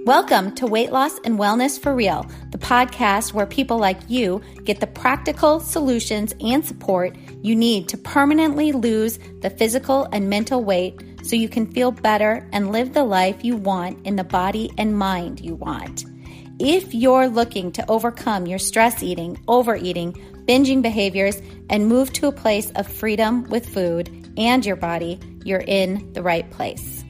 Welcome to Weight Loss and Wellness for Real, the podcast where people like you get the practical solutions and support you need to permanently lose the physical and mental weight so you can feel better and live the life you want in the body and mind you want. If you're looking to overcome your stress eating, overeating, binging behaviors, and move to a place of freedom with food and your body, you're in the right place.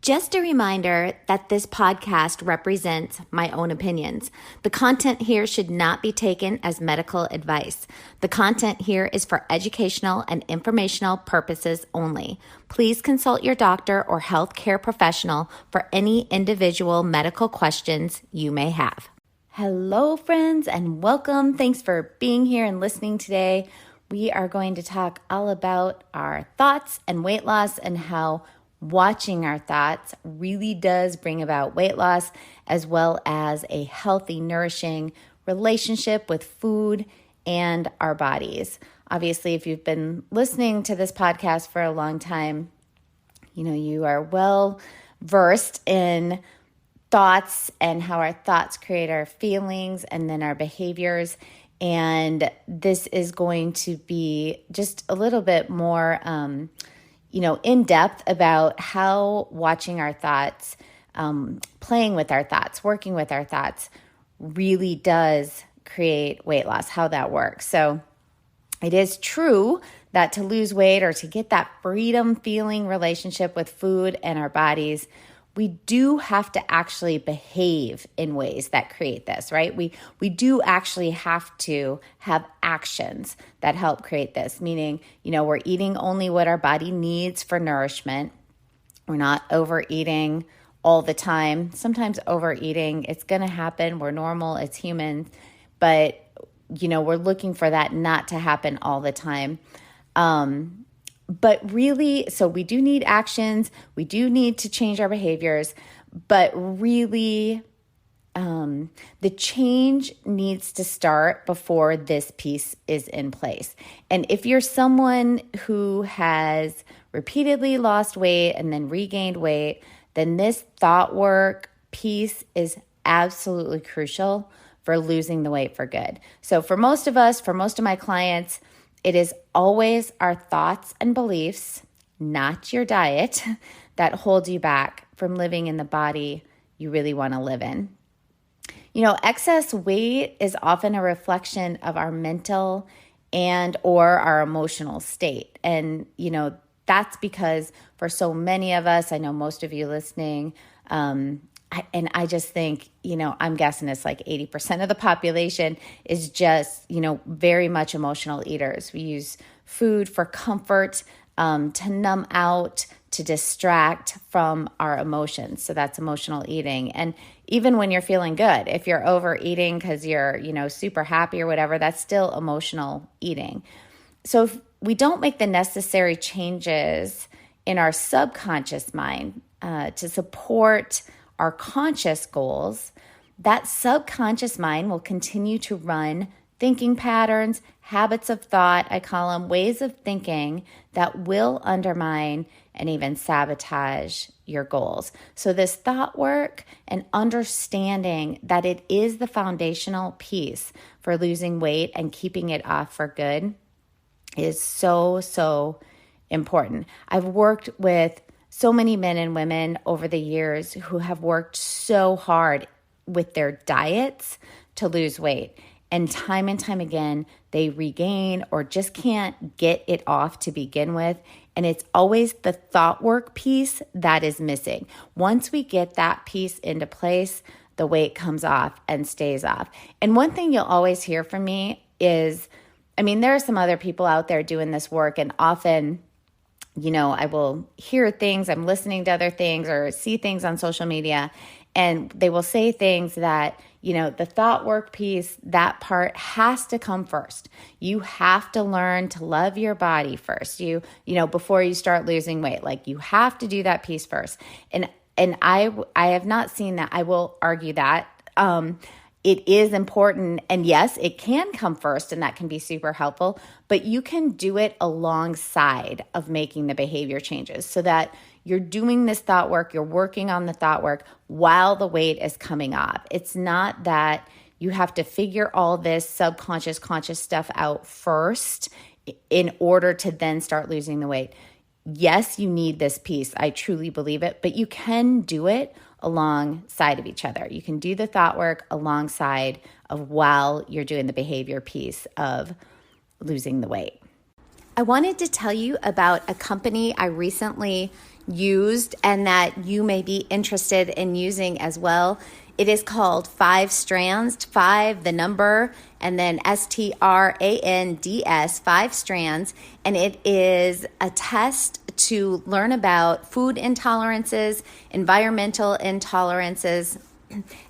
Just a reminder that this podcast represents my own opinions. The content here should not be taken as medical advice. The content here is for educational and informational purposes only. Please consult your doctor or healthcare professional for any individual medical questions you may have. Hello, friends, and welcome. Thanks for being here and listening today. We are going to talk all about our thoughts and weight loss and how watching our thoughts really does bring about weight loss, as well as a healthy, nourishing relationship with food and our bodies. Obviously, if you've been listening to this podcast for a long time, you are well versed in thoughts and how our thoughts create our feelings and then our behaviors. And this is going to be just a little bit more in depth about how watching our thoughts, playing with our thoughts, working with our thoughts really does create weight loss, how that works. So it is true that to lose weight or to get that freedom feeling relationship with food and our bodies, we do have to actually behave in ways that create this, right? We do actually have to have actions that help create this, meaning, we're eating only what our body needs for nourishment. We're not overeating all the time. Sometimes overeating, it's going to happen. We're normal. It's human. But, we're looking for that not to happen all the time. But really, so we do need actions. We do need to change our behaviors. But really, the change needs to start before this piece is in place. And if you're someone who has repeatedly lost weight and then regained weight, then this thought work piece is absolutely crucial for losing the weight for good. So for most of us, for most of my clients, it is always our thoughts and beliefs, not your diet, that hold you back from living in the body you really want to live in. Excess weight is often a reflection of our mental and or our emotional state. And, that's because for so many of us, I know most of you listening, I just think, I'm guessing it's like 80% of the population is just, very much emotional eaters. We use food for comfort, to numb out, to distract from our emotions. So that's emotional eating. And even when you're feeling good, if you're overeating because you're, super happy or whatever, that's still emotional eating. So if we don't make the necessary changes in our subconscious mind to support our conscious goals, that subconscious mind will continue to run thinking patterns, habits of thought, I call them ways of thinking that will undermine and even sabotage your goals. So this thought work and understanding that it is the foundational piece for losing weight and keeping it off for good is so, so important. I've worked with so many men and women over the years who have worked so hard with their diets to lose weight. And time again, they regain or just can't get it off to begin with. And it's always the thought work piece that is missing. Once we get that piece into place, the weight comes off and stays off. And one thing you'll always hear from me is, there are some other people out there doing this work, and often I will hear things, I'm listening to other things or see things on social media, and they will say things that, the thought work piece, that part has to come first. You have to learn to love your body first. Before you start losing weight, like you have to do that piece first. And I have not seen that. I will argue that. it is important. And yes, it can come first and that can be super helpful, but you can do it alongside of making the behavior changes so that you're doing this thought work, you're working on the thought work while the weight is coming off. It's not that you have to figure all this subconscious, conscious stuff out first in order to then start losing the weight. Yes, you need this piece. I truly believe it, but you can do it alongside of each other. You can do the thought work alongside of while you're doing the behavior piece of losing the weight. I wanted to tell you about a company I recently used and that you may be interested in using as well. It is called 5 Strands, 5 the number, and then STRANDS, 5 Strands, and it is a test to learn about food intolerances, environmental intolerances,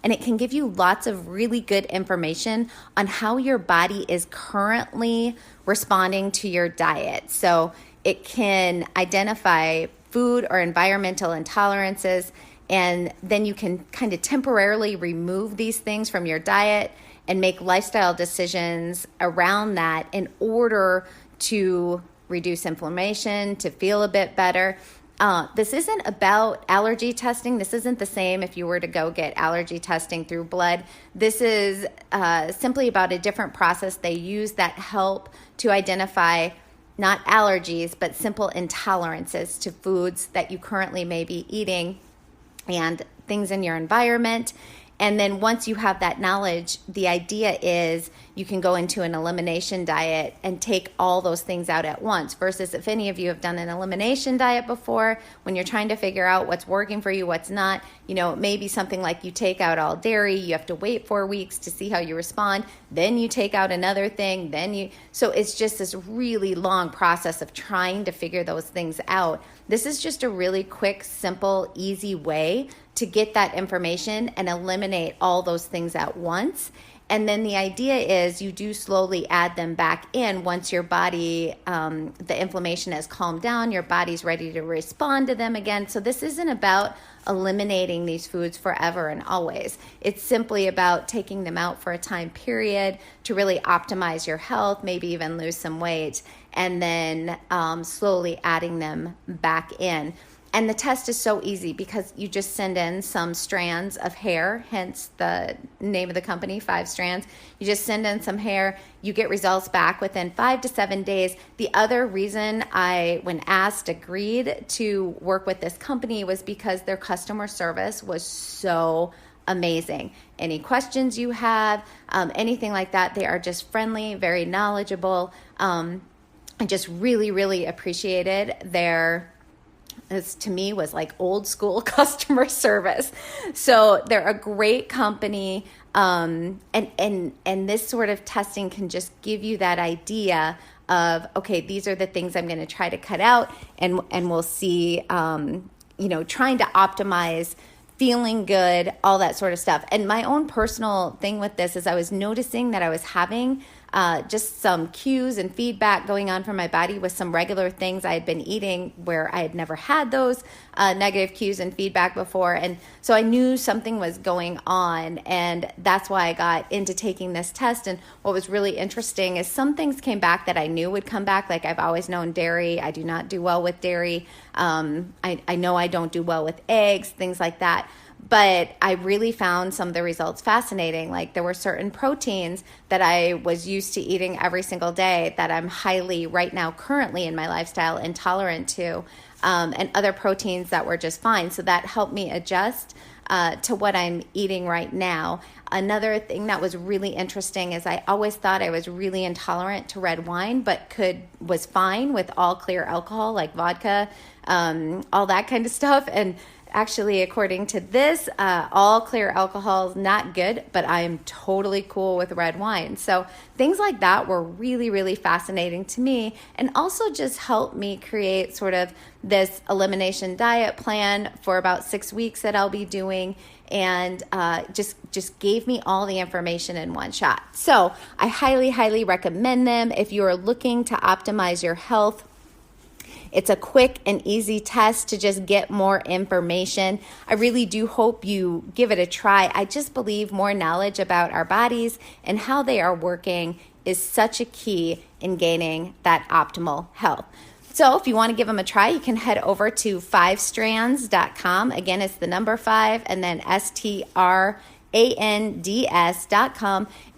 and it can give you lots of really good information on how your body is currently responding to your diet. So it can identify food or environmental intolerances, and then you can kind of temporarily remove these things from your diet and make lifestyle decisions around that in order to reduce inflammation, to feel a bit better. This isn't about allergy testing. This isn't the same if you were to go get allergy testing through blood. This is simply about a different process they use that help to identify not allergies, but simple intolerances to foods that you currently may be eating and things in your environment. And then once you have that knowledge, the idea is you can go into an elimination diet and take all those things out at once. Versus if any of you have done an elimination diet before, when you're trying to figure out what's working for you, what's not, it may be something like you take out all dairy, you have to wait 4 weeks to see how you respond, then you take out another thing, so it's just this really long process of trying to figure those things out. This is just a really quick, simple, easy way to get that information and eliminate all those things at once. And then the idea is you do slowly add them back in once your body, the inflammation has calmed down, your body's ready to respond to them again. So this isn't about eliminating these foods forever and always. It's simply about taking them out for a time period to really optimize your health, maybe even lose some weight, and then slowly adding them back in. And the test is so easy because you just send in some strands of hair, hence the name of the company, 5 Strands. You just send in some hair, you get results back within 5 to 7 days. The other reason I, when asked, agreed to work with this company was because their customer service was so amazing. Any questions you have, anything like that, they are just friendly, very knowledgeable. I just really, really appreciated this to me was like old school customer service. So they're a great company. And this sort of testing can just give you that idea of, okay, these are the things I'm going to try to cut out. And we'll see, trying to optimize feeling good, all that sort of stuff. And my own personal thing with this is I was noticing that I was having just some cues and feedback going on from my body with some regular things I had been eating where I had never had those negative cues and feedback before. And so I knew something was going on, and that's why I got into taking this test. And what was really interesting is some things came back that I knew would come back. Like I've always known dairy. I do not do well with dairy. I know I don't do well with eggs, things like that. But I really found some of the results fascinating. Like there were certain proteins that I was used to eating every single day that I'm highly right now currently in my lifestyle intolerant to, and other proteins that were just fine. So that helped me adjust to what I'm eating right now. Another thing that was really interesting is I always thought I was really intolerant to red wine, but was fine with all clear alcohol like vodka, all that kind of stuff. And actually, according to this, all clear alcohol is not good, but I am totally cool with red wine. So things like that were really, really fascinating to me, and also just helped me create sort of this elimination diet plan for about 6 weeks that I'll be doing, and just gave me all the information in one shot. So I highly, highly recommend them if you are looking to optimize your health. It's a quick and easy test to just get more information. I really do hope you give it a try. I just believe more knowledge about our bodies and how they are working is such a key in gaining that optimal health. So if you want to give them a try, you can head over to 5strands.com. Again, it's the number 5 and then STRANDS.com.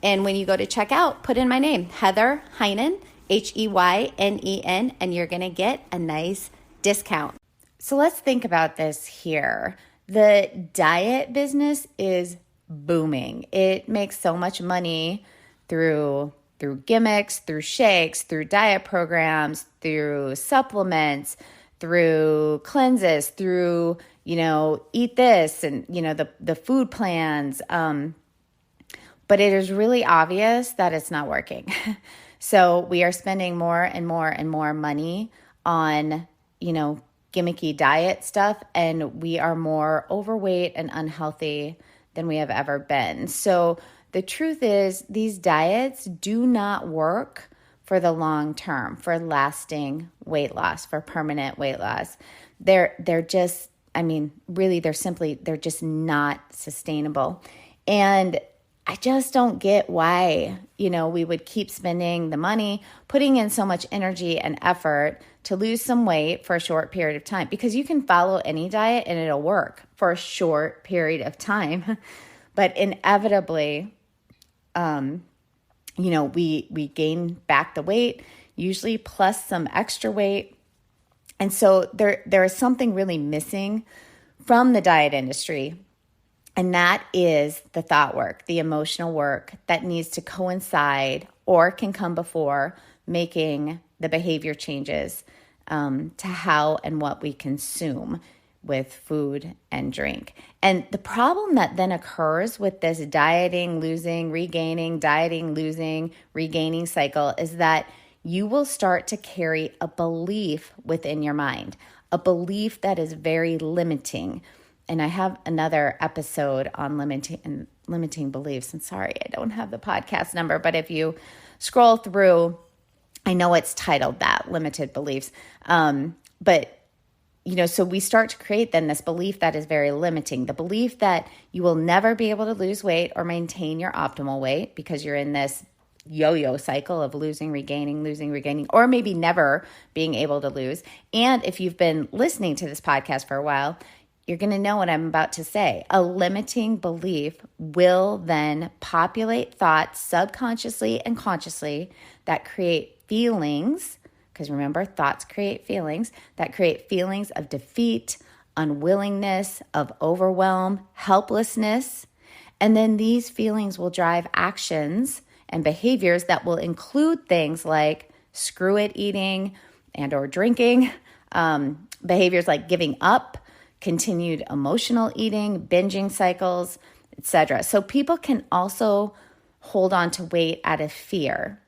And when you go to check out, put in my name, Heather Heinen, HEYNEN, and you're going to get a nice discount. So let's think about this here. The diet business is booming. It makes so much money through gimmicks, through shakes, through diet programs, through supplements, through cleanses, through, eat this and, the food plans. But it is really obvious that it's not working. So we are spending more and more and more money on, gimmicky diet stuff, and we are more overweight and unhealthy than we have ever been. So the truth is, these diets do not work for the long term, for lasting weight loss, for permanent weight loss. They're just, they're just not sustainable. And I just don't get why, we would keep spending the money, putting in so much energy and effort to lose some weight for a short period of time, because you can follow any diet and it'll work for a short period of time. But inevitably, we gain back the weight, usually plus some extra weight. And so there is something really missing from the diet industry. And that is the thought work, the emotional work that needs to coincide or can come before making the behavior changes to how and what we consume with food and drink. And the problem that then occurs with this dieting, losing, regaining, dieting, losing, regaining cycle is that you will start to carry a belief within your mind, a belief that is very limiting. And I have another episode on limiting beliefs. And sorry, I don't have the podcast number, but if you scroll through, I know it's titled that, Limited Beliefs. So we start to create then this belief that is very limiting, the belief that you will never be able to lose weight or maintain your optimal weight because you're in this yo-yo cycle of losing, regaining, or maybe never being able to lose. And if you've been listening to this podcast for a while, you're going to know what I'm about to say. A limiting belief will then populate thoughts subconsciously and consciously that create feelings, because remember, thoughts create feelings, that create feelings of defeat, unwillingness, of overwhelm, helplessness. And then these feelings will drive actions and behaviors that will include things like screw it eating and or drinking, behaviors like giving up, continued emotional eating, binging cycles, etc. So people can also hold on to weight out of fear.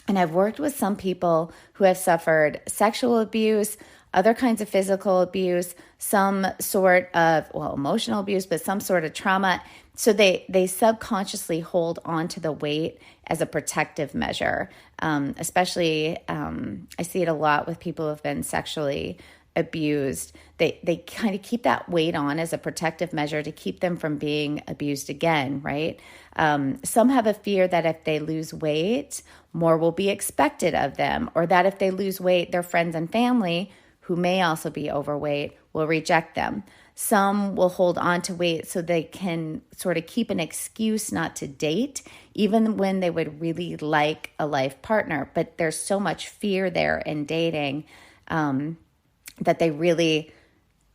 And I've worked with some people who have suffered sexual abuse, other kinds of physical abuse, some sort of, emotional abuse, but some sort of trauma. So they subconsciously hold on to the weight as a protective measure. Especially, I see it a lot with people who have been sexually abused. They kind of keep that weight on as a protective measure to keep them from being abused again, right? Some have a fear that if they lose weight, more will be expected of them, or that if they lose weight, their friends and family, who may also be overweight, will reject them. Some will hold on to weight so they can sort of keep an excuse not to date, even when they would really like a life partner. But there's so much fear there in dating that they really,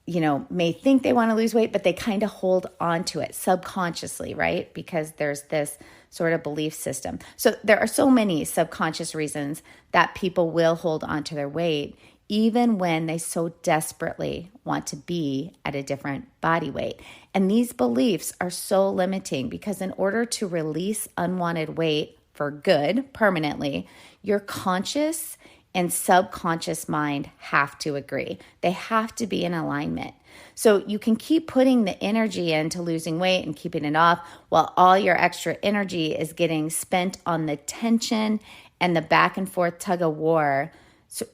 may think they want to lose weight, but they kind of hold on to it subconsciously, right? Because there's this sort of belief system. So there are so many subconscious reasons that people will hold on to their weight, even when they so desperately want to be at a different body weight. And these beliefs are so limiting because in order to release unwanted weight for good, permanently, your conscious and subconscious mind have to agree. They have to be in alignment. So you can keep putting the energy into losing weight and keeping it off while all your extra energy is getting spent on the tension and the back and forth tug of war So,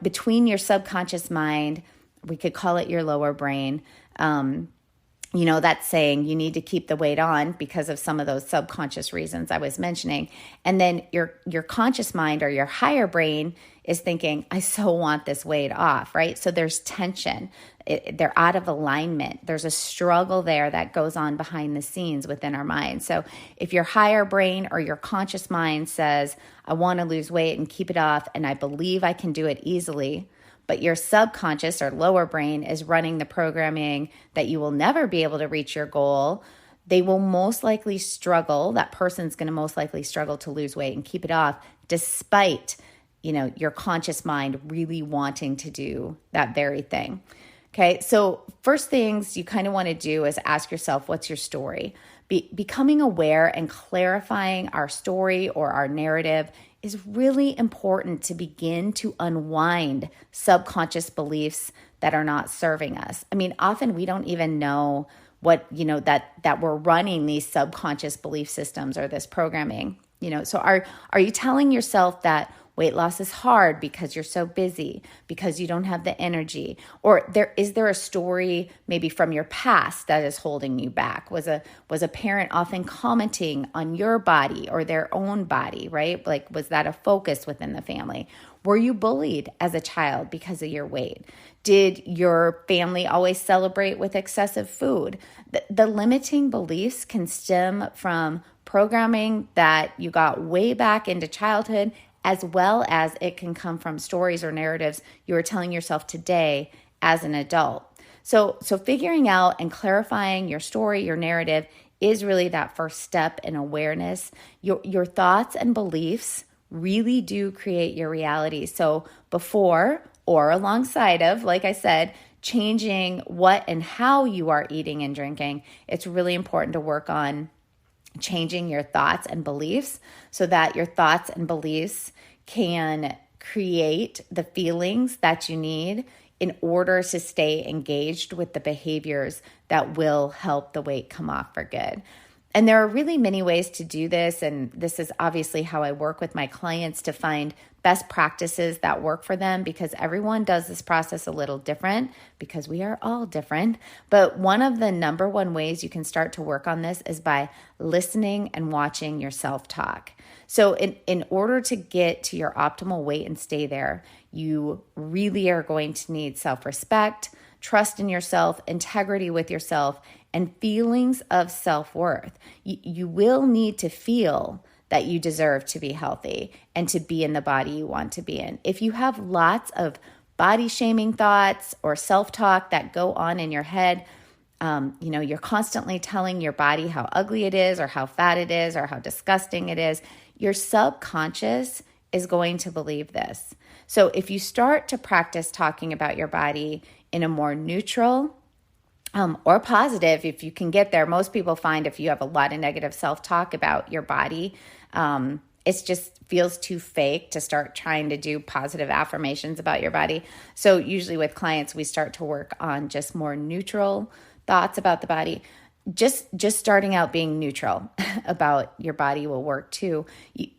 between your subconscious mind, we could call it your lower brain, that's saying you need to keep the weight on because of some of those subconscious reasons I was mentioning. And then your conscious mind or your higher brain is thinking, I so want this weight off, right? So there's tension. They're out of alignment. There's a struggle there that goes on behind the scenes within our mind. So if your higher brain or your conscious mind says, I want to lose weight and keep it off, and I believe I can do it easily, but your subconscious or lower brain is running the programming that you will never be able to reach your goal, they will most likely struggle. That person's going to most likely struggle to lose weight and keep it off, despite, your conscious mind really wanting to do that very thing. Okay, so first things you kind of want to do is ask yourself, what's your story? Becoming aware and clarifying our story or our narrative is really important to begin to unwind subconscious beliefs that are not serving us. I mean, often we don't even know what, that we're running these subconscious belief systems or this programming. So are you telling yourself that weight loss is hard because you're so busy, because you don't have the energy? Or is there a story maybe from your past that is holding you back? Was a parent often commenting on your body or their own body, right? Like, was that a focus within the family? Were you bullied as a child because of your weight? Did your family always celebrate with excessive food? The limiting beliefs can stem from programming that you got way back into childhood, as well as it can come from stories or narratives you are telling yourself today as an adult. So figuring out and clarifying your story, your narrative, is really that first step in awareness. Your thoughts and beliefs really do create your reality. So before or alongside of, like I said, changing what and how you are eating and drinking, it's really important to work on changing your thoughts and beliefs so that your thoughts and beliefs can create the feelings that you need in order to stay engaged with the behaviors that will help the weight come off for good. And there are really many ways to do this, and this is obviously how I work with my clients to find best practices that work for them, because everyone does this process a little different because we are all different. But one of the number one ways you can start to work on this is by listening and watching your self-talk. So in order to get to your optimal weight and stay there, you really are going to need self-respect, trust in yourself, integrity with yourself, and feelings of self-worth. You will need to feel that you deserve to be healthy and to be in the body you want to be in. If you have lots of body shaming thoughts or self-talk that go on in your head, you're constantly telling your body how ugly it is or how fat it is or how disgusting it is, your subconscious is going to believe this. So if you start to practice talking about your body in a more neutral or positive, if you can get there, most people find if you have a lot of negative self-talk about your body, it just feels too fake to start trying to do positive affirmations about your body. So usually with clients, we start to work on just more neutral thoughts about the body. Just starting out being neutral about your body will work too.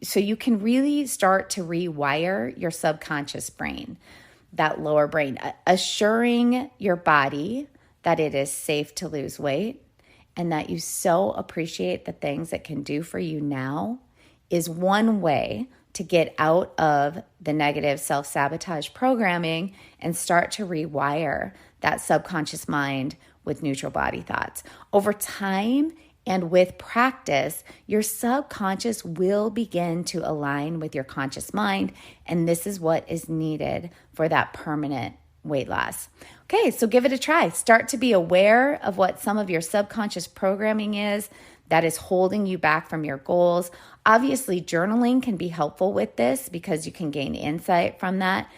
So you can really start to rewire your subconscious brain, that lower brain, assuring your body that it is safe to lose weight and that you so appreciate the things it can do for you now is one way to get out of the negative self-sabotage programming and start to rewire that subconscious mind with neutral body thoughts. Over time and with practice, your subconscious will begin to align with your conscious mind, and this is what is needed for that permanent weight loss. Okay, so give it a try. Start to be aware of what some of your subconscious programming is that is holding you back from your goals. Obviously, journaling can be helpful with this because you can gain insight from that,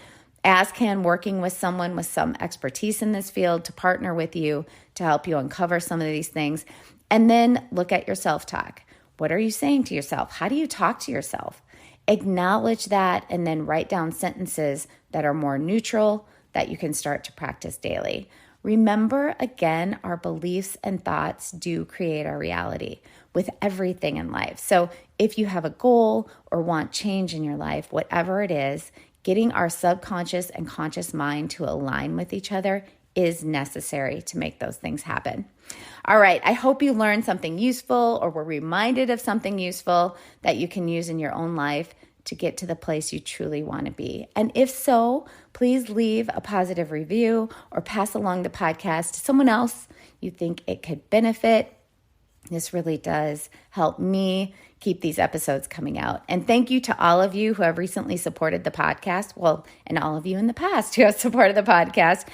as can working with someone with some expertise in this field to partner with you to help you uncover some of these things. And then look at your self-talk. What are you saying to yourself? How do you talk to yourself? Acknowledge that and then write down sentences that are more neutral that you can start to practice daily. Remember, again, our beliefs and thoughts do create our reality with everything in life. So if you have a goal or want change in your life, whatever it is, getting our subconscious and conscious mind to align with each other is necessary to make those things happen. All right, I hope you learned something useful or were reminded of something useful that you can use in your own life to get to the place you truly want to be. And if so, please leave a positive review or pass along the podcast to someone else you think it could benefit. This really does help me keep these episodes coming out. And thank you to all of you who have recently supported the podcast. Well, and all of you in the past who have supported the podcast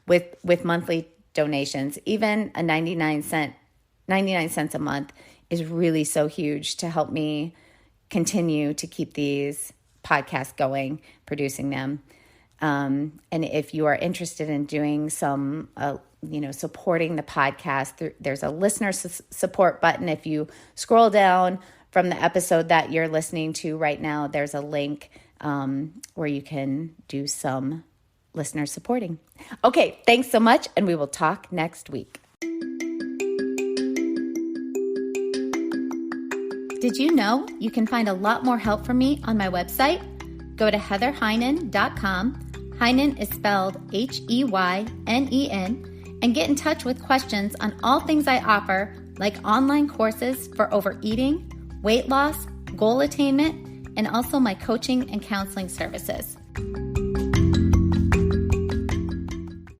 with monthly donations. Even a 99 cents a month is really so huge to help me continue to keep these podcasts going, producing them. And if you are interested in doing some, supporting the podcast, there's a listener support button. If you scroll down from the episode that you're listening to right now, there's a link where you can do some listener supporting. Okay, thanks so much, and we will talk next week. Did you know you can find a lot more help from me on my website? Go to heatherheynen.com. Heynen is spelled Heynen, and get in touch with questions on all things I offer, like online courses for overeating, weight loss, goal attainment, and also my coaching and counseling services.